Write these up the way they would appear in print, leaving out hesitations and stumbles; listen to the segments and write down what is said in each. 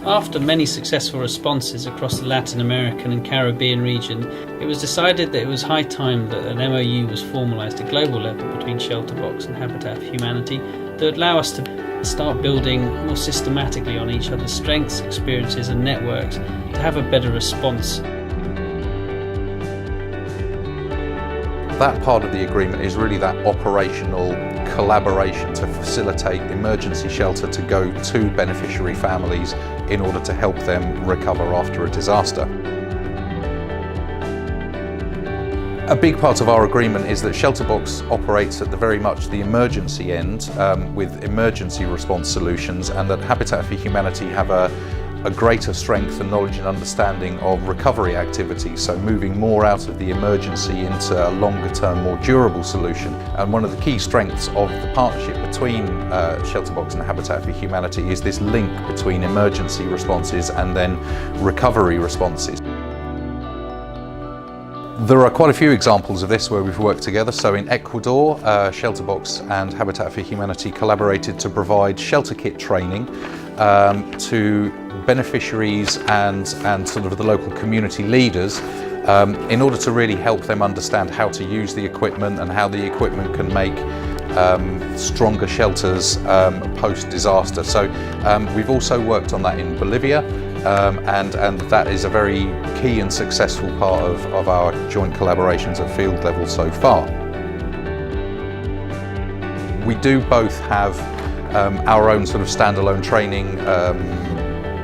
After many successful responses across the Latin American and Caribbean region, it was decided that it was high time that an MOU was formalised at global level between ShelterBox and Habitat for Humanity that would allow us to start building more systematically on each other's strengths, experiences and networks to have a better response. That part of the agreement is really that operational collaboration to facilitate emergency shelter to go to beneficiary families in order to help them recover after a disaster. A big part of our agreement is that ShelterBox operates at the very much the emergency end with emergency response solutions, and that Habitat for Humanity have a greater strength and knowledge and understanding of recovery activities, so moving more out of the emergency into a longer term, more durable solution. And one of the key strengths of the partnership between ShelterBox and Habitat for Humanity is this link between emergency responses and then recovery responses. There are quite a few examples of this where we've worked together. So in Ecuador, ShelterBox and Habitat for Humanity collaborated to provide shelter kit training to beneficiaries and sort of the local community leaders in order to really help them understand how to use the equipment and how the equipment can make stronger shelters post-disaster. So we've also worked on that in Bolivia, and that is a very key and successful part of our joint collaborations at field level so far. We do both have our own sort of standalone training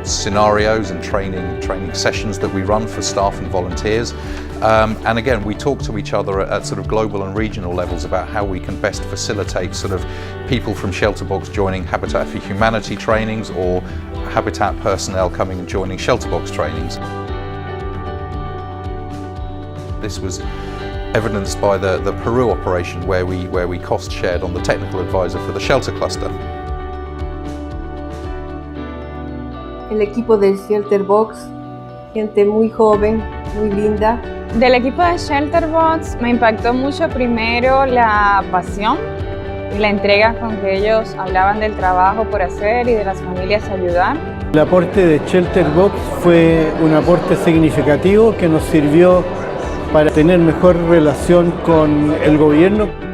scenarios and training sessions that we run for staff and volunteers. And again, we talk to each other at sort of global and regional levels about how we can best facilitate sort of people from ShelterBox joining Habitat for Humanity trainings, or Habitat personnel coming and joining ShelterBox trainings. This was evidenced by the Peru operation where we cost shared on the technical advisor for the shelter cluster. El equipo del ShelterBox, gente muy joven, muy linda. Del equipo de ShelterBox me impactó mucho primero la pasión y la entrega con que ellos hablaban del trabajo por hacer y de las familias a ayudar. El aporte de ShelterBox fue un aporte significativo que nos sirvió para tener mejor relación con el gobierno.